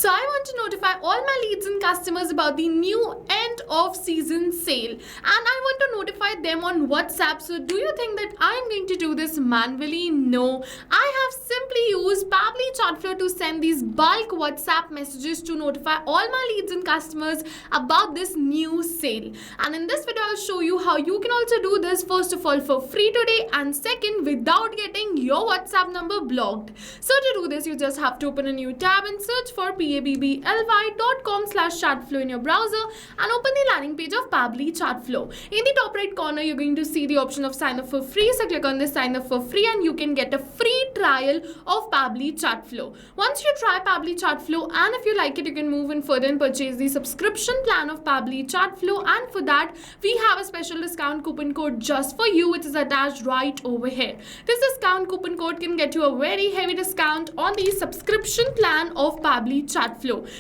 So I want to notify all my leads and customers about the new end of season sale, and I want to notify them on WhatsApp. So do you think that I'm going to do this manually? No, I have simply used Pabbly Chatflow to send these bulk WhatsApp messages to notify all my leads and customers about this new sale. And in this video I'll show you how you can also do this, first of all for free today, and second without getting your WhatsApp number blocked. So to do this, you just have to open a new tab and search for pabbly.com/chatflow in your browser and open the landing page of Pabbly Chatflow. In the top right corner, you're going to see the option of sign up for free. So click on this sign up for free and you can get a free trial of Pabbly Chatflow. Once you try Pabbly Chatflow and if you like it, you can move in further and purchase the subscription plan of Pabbly Chatflow. And for that, we have a special discount coupon code just for you, which is attached right over here. This discount coupon code can get you a very heavy discount on the subscription plan of Pabbly Chatflow.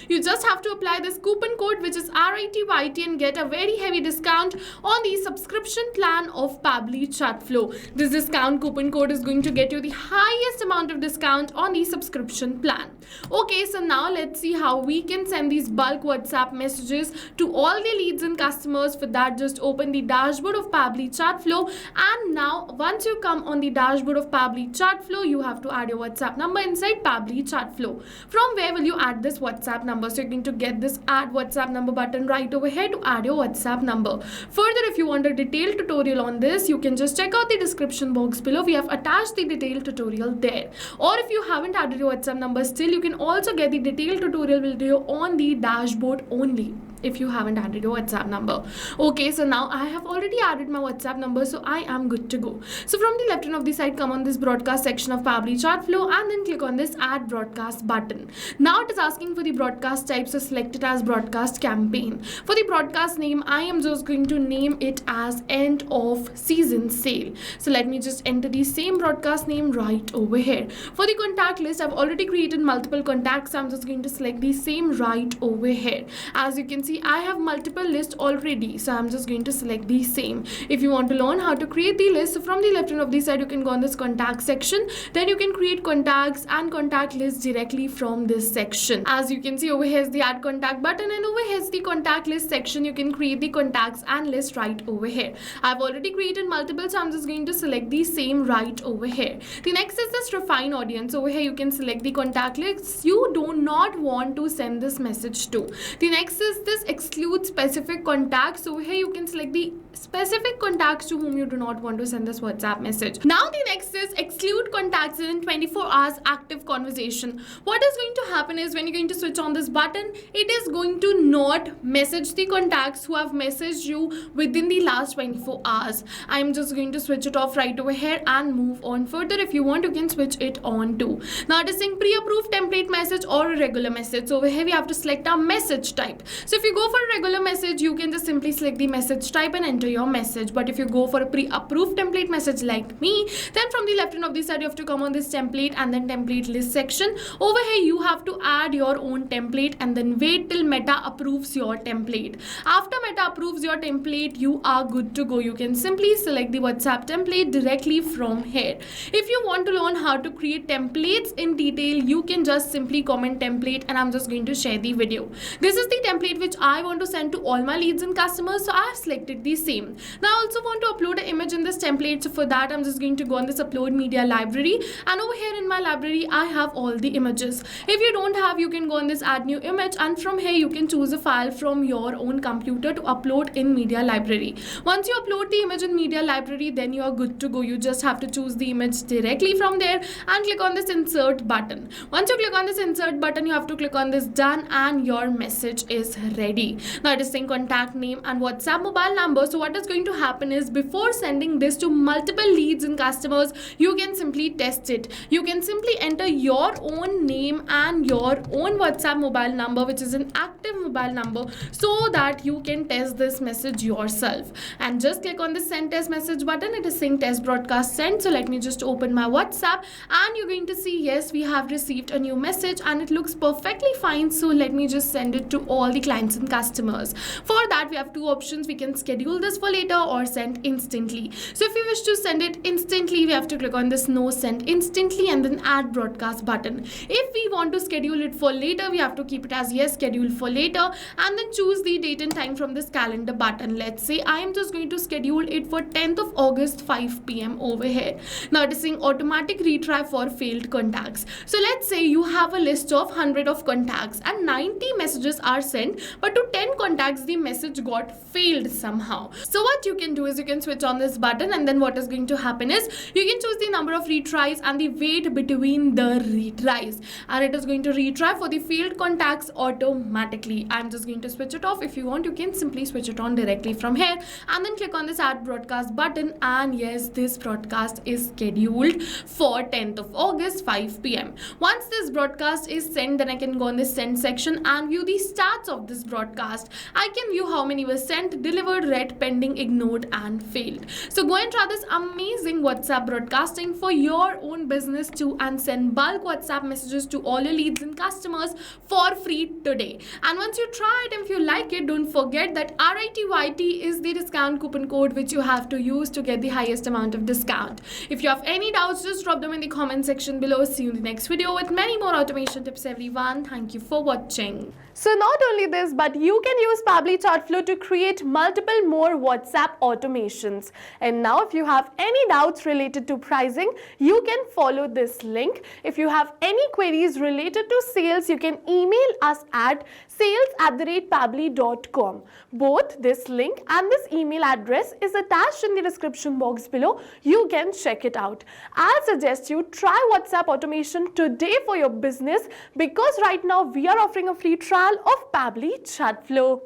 You just have to apply this coupon code, which is RITYT, and get a very heavy discount on the subscription plan of Pabbly Chatflow. This discount coupon code is going to get you the highest amount of discount on the subscription plan. Okay, so now let's see how we can send these bulk WhatsApp messages to all the leads and customers. For that, just open the dashboard of Pabbly Chatflow, and now once you come on the dashboard of Pabbly Chatflow, you have to add your WhatsApp number inside Pabbly Chatflow. From where will you add this WhatsApp number? So you're going to get this add WhatsApp number button right over here to add your WhatsApp number. Further, if you want a detailed tutorial on this, you can just check out the description box below. We have attached the detailed tutorial there. Or if you haven't added your WhatsApp number still, you can also get the detailed tutorial video on the dashboard only if you haven't added your WhatsApp number. Okay, so now I have already added my WhatsApp number, so I am good to go. So from the left hand of the side, come on this broadcast section of Pabbly Chatflow and then click on this add broadcast button. Now it is asking for the broadcast type, so select it as broadcast campaign. For the broadcast name, I am just going to name it as end of season sale. So let me just enter the same broadcast name right over here. For the contact list, I've already created multiple contacts, so I'm just going to select the same right over here. As you can see, I have multiple lists already, so I'm just going to select the same. If you want to learn how to create the list, so from the left hand of the side, you can go on this contact section. Then you can create contacts and contact lists directly from this section. As you can see, over here is the add contact button, and over here is the contact list section. You can create the contacts and list right over here. I've already created multiple, so I'm just going to select the same right over here. The next is this refine audience. Over here, you can select the contact lists you do not want to send this message to. The next is this exclude specific contacts. So here you can select the specific contacts to whom you do not want to send this WhatsApp message. Now the next is exclude contacts in 24 hours active conversation. What is going to happen is when you're going to switch on this button, it is going to not message the contacts who have messaged you within the last 24 hours. I'm just going to switch it off right over here and move on further. If you want, you can switch it on too. Now it is saying pre-approved template message or a regular message. So over here we have to select our message type. So if you go for a regular message, you can just simply select the message type and enter your message. But if you go for a pre-approved template message like me, then from the left hand of the side, you have to come on this template and then template list section. Over here, you have to add your own template and then wait till Meta approves your template. After Meta approves your template, you are good to go. You can simply select the WhatsApp template directly from here. If you want to learn how to create templates in detail, you can just simply comment template, and I'm just going to share the video. This is the template which I want to send to all my leads and customers, so I have selected the same. Now I also want to upload an image in this template, so for that I'm just going to go on this upload media library, and over here in my library I have all the images. If you don't have, you can go on this add new image, and from here you can choose a file from your own computer to upload in media library. Once you upload the image in media library, then you are good to go. You just have to choose the image directly from there and click on this insert button. Once you click on this insert button, you have to click on this done, and your message is ready. Now it is saying contact name and WhatsApp mobile number. So what is going to happen is before sending this to multiple leads and customers, you can simply test it. You can simply enter your own name and your own WhatsApp mobile number, which is an active mobile number, so that you can test this message yourself. And just click on the send test message button. It is saying test broadcast sent. So let me just open my WhatsApp, and you're going to see yes, we have received a new message and it looks perfectly fine. So let me just send it to all the clients leads and customers. For that, we have two options. We can schedule this for later or send instantly. So if you wish to send it instantly, we have to click on this no send instantly and then add broadcast button. If we want to schedule it for later, we have to keep it as yes, schedule for later, and then choose the date and time from this calendar button. Let's say I am just going to schedule it for 10th of August 5 p.m. over here. Noticing automatic retry for failed contacts. So let's say you have a list of 100 of contacts and 90 messages are sent, but to 10 contacts the message got failed somehow. So what you can do is you can switch on this button, and then what is going to happen is you can choose the number of retries and the wait between the retries, and it is going to retry for the failed contacts automatically. I'm just going to switch it off. If you want, you can simply switch it on directly from here and then click on this add broadcast button, and yes, this broadcast is scheduled for 10th of August 5 p.m. Once this broadcast is sent, then I can go on this send section and view the stats of this broadcast. I can view how many were sent, delivered, read, pending, ignored, and failed. So go and try this amazing WhatsApp broadcasting for your own business too, and send bulk WhatsApp messages to all your leads and customers for free today. And once you try it, if you like it, don't forget that RITYT is the discount coupon code which you have to use to get the highest amount of discount. If you have any doubts, just drop them in the comment section below. See you in the next video with many more automation tips, everyone. Thank you for watching. So not only this, but you can use Pabbly Chatflow to create multiple more WhatsApp automations. And now if you have any doubts related to pricing, you can follow this link. If you have any queries related to sales, you can email us at sales@pabbly.com. Both this link and this email address is attached in the description box below. You can check it out. I'll suggest you try WhatsApp automation today for your business, because right now we are offering a free trial of Pabbly Chatflow.